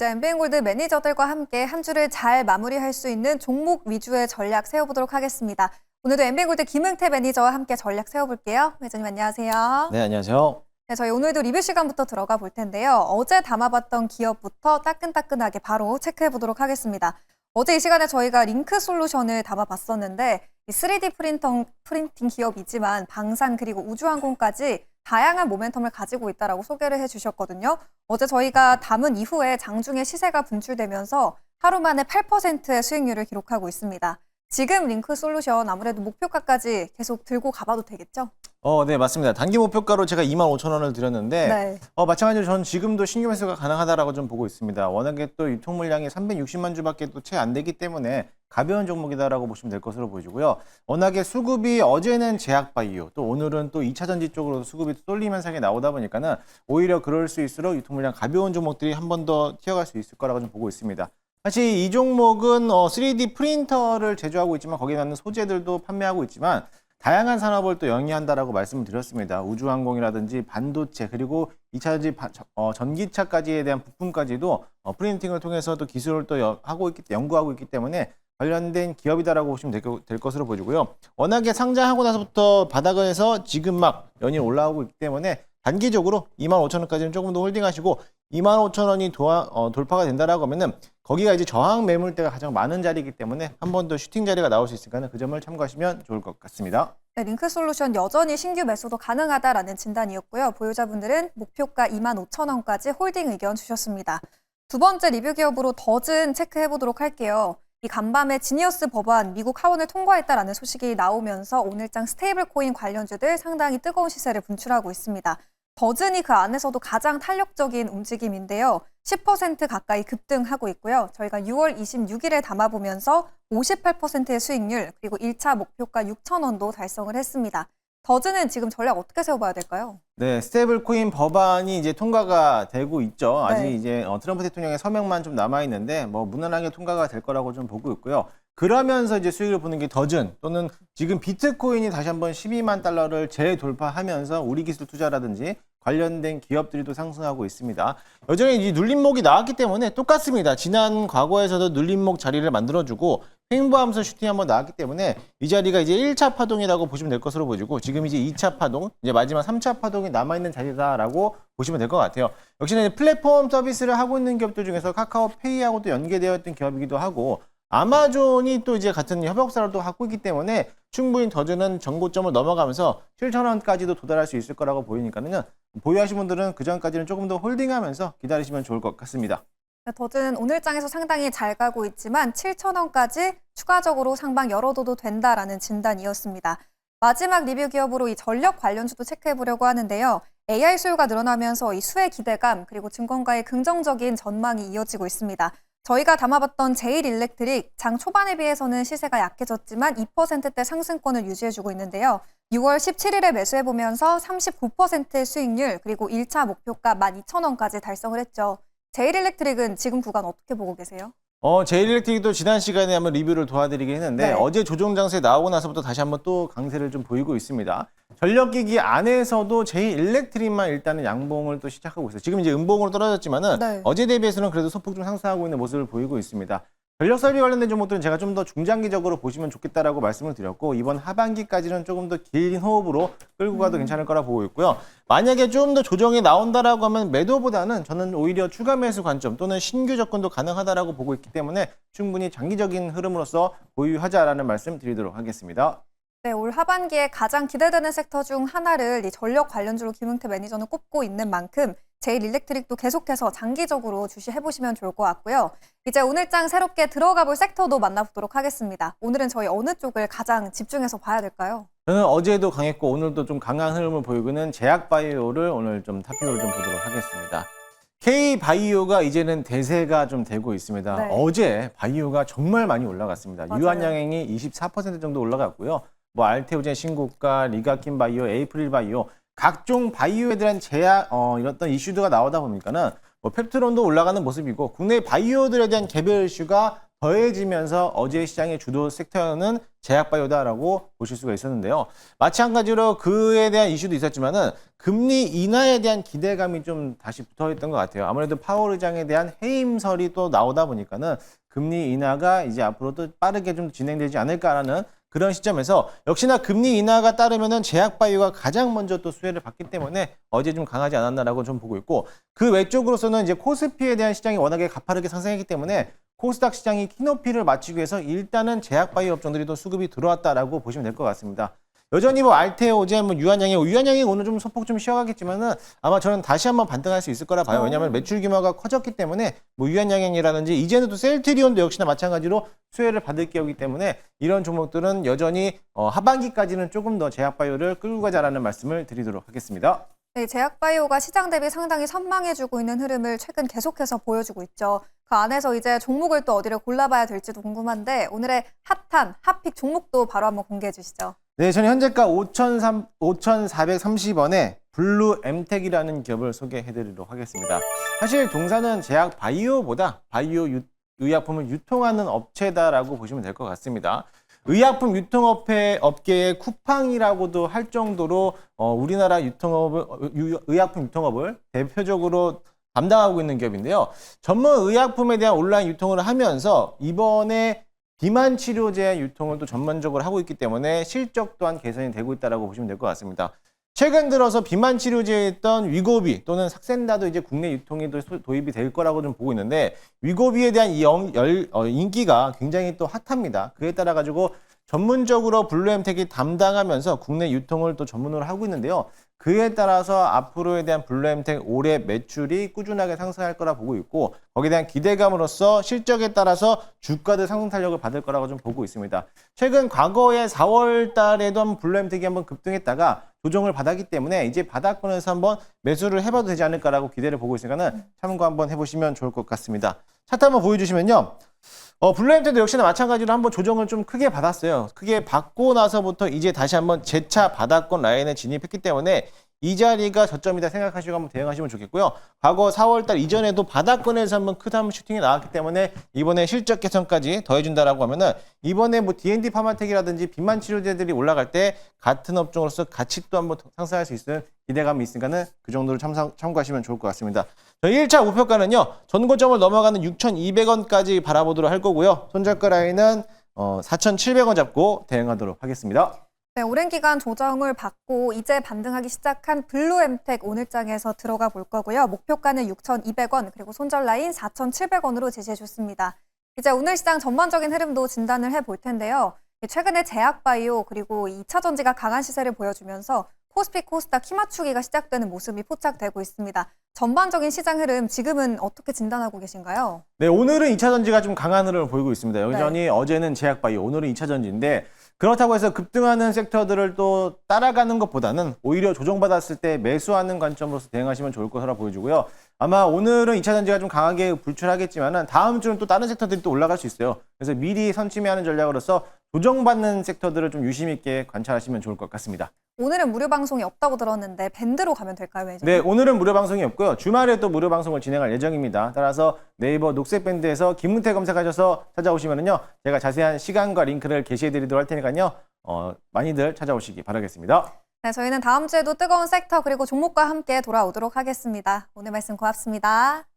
이제 엠비엔골드 매니저들과 함께 한 주를 잘 마무리할 수 있는 종목 위주의 전략 세워보도록 하겠습니다. 오늘도 엠비엔골드 김흥태 매니저와 함께 전략 세워볼게요. 매니저님 안녕하세요. 네, 안녕하세요. 네, 저희 오늘도 리뷰 시간부터 들어가 볼 텐데요. 어제 담아봤던 기업부터 따끈따끈하게 바로 체크해보도록 하겠습니다. 어제 이 시간에 저희가 링크 솔루션을 담아봤었는데 이 3D 프린팅 기업이지만 방산 그리고 우주항공까지 다양한 모멘텀을 가지고 있다라고 소개를 해주셨거든요. 어제 저희가 담은 이후에 장중에 시세가 분출되면서 하루 만에 8%의 수익률을 기록하고 있습니다. 지금 링크 솔루션 아무래도 목표가까지 계속 들고 가봐도 되겠죠? 네, 맞습니다. 단기 목표가로 제가 25,000원을 드렸는데 네. 마찬가지로 저는 지금도 신규 매수가 가능하다라고 좀 보고 있습니다. 워낙에 또 유통 물량이 360만 주밖에 또 채 안 되기 때문에 가벼운 종목이다라고 보시면 될 것으로 보이고요. 워낙에 수급이 어제는 제약 바이오, 또 오늘은 또 2차 전지 쪽으로 수급이 쏠리면서 나오다 보니까는 오히려 그럴 수 있을수록 유통 물량 가벼운 종목들이 한 번 더 튀어갈 수 있을 거라고 좀 보고 있습니다. 사실 이 종목은 3D 프린터를 제조하고 있지만 거기에 맞는 소재들도 판매하고 있지만 다양한 산업을 또 영위한다라고 말씀을 드렸습니다. 우주항공이라든지 반도체 그리고 2차 전기차까지에 대한 부품까지도 프린팅을 통해서 또 기술을 또 연구하고 있기 때문에 관련된 기업이다라고 보시면 될 것으로 보이고요. 워낙에 상장하고 나서부터 바닥에서 지금 막 연일 올라오고 있기 때문에 단기적으로 25,000원까지는 조금 더 홀딩하시고 25,000원이 돌파가 된다라고 하면은 거기가 이제 저항 매물대가 가장 많은 자리이기 때문에 한 번 더 슈팅 자리가 나올 수 있으니까 그 점을 참고하시면 좋을 것 같습니다. 네, 링크 솔루션 여전히 신규 매수도 가능하다라는 진단이었고요. 보유자분들은 목표가 25,000원까지 홀딩 의견 주셨습니다. 두 번째 리뷰 기업으로 더즌 체크해보도록 할게요. 이 간밤에 지니어스 법안 미국 하원을 통과했다라는 소식이 나오면서 오늘장 스테이블 코인 관련주들 상당히 뜨거운 시세를 분출하고 있습니다. 더즌이 그 안에서도 가장 탄력적인 움직임인데요. 10% 가까이 급등하고 있고요. 저희가 6월 26일에 담아보면서 58%의 수익률 그리고 1차 목표가 6,000원도 달성을 했습니다. 더즌은 지금 전략 어떻게 세워봐야 될까요? 네, 스테이블 코인 법안이 이제 통과가 되고 있죠. 아직 네. 이제 트럼프 대통령의 서명만 좀 남아 있는데 무난하게 통과가 될 거라고 좀 보고 있고요. 그러면서 이제 수익을 보는 게 더즌 또는 지금 비트코인이 다시 한번 12만 달러를 재돌파하면서 우리 기술 투자라든지 관련된 기업들이 또 상승하고 있습니다. 여전히 이 눌림목이 나왔기 때문에 똑같습니다. 지난 과거에서도 눌림목 자리를 만들어주고 횡보하면서 슈팅이 한번 나왔기 때문에 이 자리가 이제 1차 파동이라고 보시면 될 것으로 보이고 지금 이제 2차 파동, 이제 마지막 3차 파동이 남아있는 자리다라고 보시면 될 것 같아요. 역시나 플랫폼 서비스를 하고 있는 기업들 중에서 카카오페이하고도 연계되어 있던 기업이기도 하고 아마존이 또 이제 같은 협업사를 또 하고 있기 때문에 충분히 더즈는 전고점을 넘어가면서 7,000원까지도 도달할 수 있을 거라고 보이니까는 보유하신 분들은 그 전까지는 조금 더 홀딩하면서 기다리시면 좋을 것 같습니다. 더즌 오늘장에서 상당히 잘 가고 있지만 7,000원까지 추가적으로 상방 열어둬도 된다라는 진단이었습니다. 마지막 리뷰 기업으로 이 전력 관련주도 체크해보려고 하는데요. AI 수요가 늘어나면서 이 수혜 기대감 그리고 증권가의 긍정적인 전망이 이어지고 있습니다. 저희가 담아봤던 제일일렉트릭 장 초반에 비해서는 시세가 약해졌지만 2%대 상승권을 유지해주고 있는데요. 6월 17일에 매수해보면서 39%의 수익률 그리고 1차 목표가 12,000원까지 달성을 했죠. 제일일렉트릭은 지금 구간 어떻게 보고 계세요? 제일일렉트릭도 지난 시간에 한번 리뷰를 도와드리긴 했는데 네. 어제 조정 장세 나오고 나서부터 다시 한번 또 강세를 좀 보이고 있습니다. 전력기기 안에서도 제일일렉트릭만 일단은 양봉을 또 시작하고 있어요. 지금 이제 음봉으로 떨어졌지만은 네. 어제 대비해서는 그래도 소폭 좀 상승하고 있는 모습을 보이고 있습니다. 전력 설비 관련된 종목들은 제가 좀 더 중장기적으로 보시면 좋겠다라고 말씀을 드렸고 이번 하반기까지는 조금 더 긴 호흡으로 끌고 가도 괜찮을 거라 보고 있고요. 만약에 좀 더 조정이 나온다라고 하면 매도보다는 저는 오히려 추가 매수 관점 또는 신규 접근도 가능하다라고 보고 있기 때문에 충분히 장기적인 흐름으로서 보유하자라는 말씀 드리도록 하겠습니다. 네, 올 하반기에 가장 기대되는 섹터 중 하나를 이 전력 관련주로 김흥태 매니저는 꼽고 있는 만큼 제일일렉트릭도 계속해서 장기적으로 주시해보시면 좋을 것 같고요. 이제 오늘장 새롭게 들어가 볼 섹터도 만나보도록 하겠습니다. 오늘은 저희 어느 쪽을 가장 집중해서 봐야 될까요? 저는 어제도 강했고 오늘도 좀 강한 흐름을 보이고 있는 제약바이오를 오늘 좀 탑픽으로 좀 보도록 하겠습니다. K바이오가 이제는 대세가 좀 되고 있습니다. 네. 어제 바이오가 정말 많이 올라갔습니다. 맞아요. 유한양행이 24% 정도 올라갔고요. 알테오젠 신고가, 리가킨 바이오, 에이프릴 바이오 각종 바이오에 대한 제약 이런 이슈가 나오다 보니까는 펩트론도 올라가는 모습이고 국내 바이오들에 대한 개별 이슈가 더해지면서 어제 시장의 주도 섹터는 제약바이오다라고 보실 수가 있었는데요. 마찬가지로 그에 대한 이슈도 있었지만은 금리 인하에 대한 기대감이 좀 다시 붙어있던 것 같아요. 아무래도 파월 의장에 대한 해임설이 또 나오다 보니까는 금리 인하가 이제 앞으로 또 빠르게 좀 진행되지 않을까라는 그런 시점에서 역시나 금리 인하가 따르면은 제약바이오가 가장 먼저 또 수혜를 받기 때문에 어제 좀 강하지 않았나라고 좀 보고 있고, 그 외쪽으로서는 이제 코스피에 대한 시장이 워낙에 가파르게 상승했기 때문에 코스닥 시장이 키높이를 맞추기 위해서 일단은 제약바이오 업종들이 또 수급이 들어왔다라고 보시면 될 것 같습니다. 여전히 뭐 알테오, 어제 뭐 유한양이 오늘 좀 소폭 좀 쉬어가겠지만은 아마 저는 다시 한번 반등할 수 있을 거라 봐요. 왜냐하면 매출 규모가 커졌기 때문에 뭐 유한양이라든지 이제는 또 셀트리온도 역시나 마찬가지로 수혜를 받을 기업이기 때문에 이런 종목들은 여전히 하반기까지는 조금 더 제약바이오를 끌고 가자라는 말씀을 드리도록 하겠습니다. 네, 제약바이오가 시장 대비 상당히 선방해주고 있는 흐름을 최근 계속해서 보여주고 있죠. 그 안에서 이제 종목을 또 어디를 골라봐야 될지도 궁금한데 오늘의 핫한 핫픽 종목도 바로 한번 공개해 주시죠. 네, 저는 현재가 5,430원에 블루 엠텍이라는 기업을 소개해드리도록 하겠습니다. 사실 동사는 제약 바이오보다 바이오 의약품을 유통하는 업체다라고 보시면 될 것 같습니다. 의약품 업계의 쿠팡이라고도 할 정도로 우리나라 의약품 유통업을 대표적으로 담당하고 있는 기업인데요. 전문 의약품에 대한 온라인 유통을 하면서 이번에 비만 치료제 유통을 또 전문적으로 하고 있기 때문에 실적 또한 개선이 되고 있다고 보시면 될 것 같습니다. 최근 들어서 비만 치료제였던 위고비 또는 삭센다도 이제 국내 유통이 도입이 될 거라고 좀 보고 있는데, 위고비에 대한 인기가 굉장히 또 핫합니다. 그에 따라 가지고 전문적으로 블루엠텍이 담당하면서 국내 유통을 또 전문으로 하고 있는데요. 그에 따라서 앞으로에 대한 블루엠텍 올해 매출이 꾸준하게 상승할 거라 보고 있고, 거기에 대한 기대감으로써 실적에 따라서 주가도 상승 탄력을 받을 거라고 좀 보고 있습니다. 최근 과거에 4월 달에도 한번 블루엠텍이 한번 급등했다가 조정을 받았기 때문에 이제 바닥권에서 한번 매수를 해봐도 되지 않을까라고 기대를 보고 있으니까는 참고 한번 해보시면 좋을 것 같습니다. 차트 한번 보여주시면요. 블루엠텍도 역시나 마찬가지로 한번 조정을 좀 크게 받았어요. 크게 받고 나서부터 이제 다시 한번 재차 바닥권 라인에 진입했기 때문에 이 자리가 저점이다 생각하시고 한번 대응하시면 좋겠고요. 과거 4월달 이전에도 바닥권에서 한번 크다 슈팅이 나왔기 때문에 이번에 실적 개선까지 더해준다라고 하면은 이번에 뭐 D&D 파마텍이라든지 비만 치료제들이 올라갈 때 같은 업종으로서 같이 또 한번 상승할 수 있는 기대감이 있으니까는 그 정도로 참고하시면 좋을 것 같습니다. 저희 1차 목표가는요, 전고점을 넘어가는 6,200원까지 바라보도록 할 거고요. 손절가 라인은 4,700원 잡고 대응하도록 하겠습니다. 네, 오랜 기간 조정을 받고 이제 반등하기 시작한 블루엠텍 오늘장에서 들어가 볼 거고요. 목표가는 6,200원, 그리고 손절 라인 4,700원으로 제시해 줬습니다. 이제 오늘 시장 전반적인 흐름도 진단을 해볼 텐데요. 최근에 제약바이오 그리고 2차 전지가 강한 시세를 보여주면서 코스피 코스닥 키 맞추기가 시작되는 모습이 포착되고 있습니다. 전반적인 시장 흐름 지금은 어떻게 진단하고 계신가요? 네, 오늘은 2차 전지가 좀 강한 흐름을 보이고 있습니다. 여전히 어제는 제약바이오, 오늘은 2차 전지인데, 그렇다고 해서 급등하는 섹터들을 또 따라가는 것보다는 오히려 조정받았을 때 매수하는 관점으로서 대응하시면 좋을 것으로 보여지고요. 아마 오늘은 2차 전지가 좀 강하게 불출하겠지만은 다음 주는 또 다른 섹터들이 또 올라갈 수 있어요. 그래서 미리 선취매하는 전략으로서 조정받는 섹터들을 좀 유심 있게 관찰하시면 좋을 것 같습니다. 오늘은 무료 방송이 없다고 들었는데 밴드로 가면 될까요, 매니저님? 네, 오늘은 무료 방송이 없고요. 주말에 또 무료 방송을 진행할 예정입니다. 따라서 네이버 녹색밴드에서 김문태 검색하셔서 찾아오시면은요, 제가 자세한 시간과 링크를 게시해드리도록 할 테니까요, 많이들 찾아오시기 바라겠습니다. 네, 저희는 다음 주에도 뜨거운 섹터 그리고 종목과 함께 돌아오도록 하겠습니다. 오늘 말씀 고맙습니다.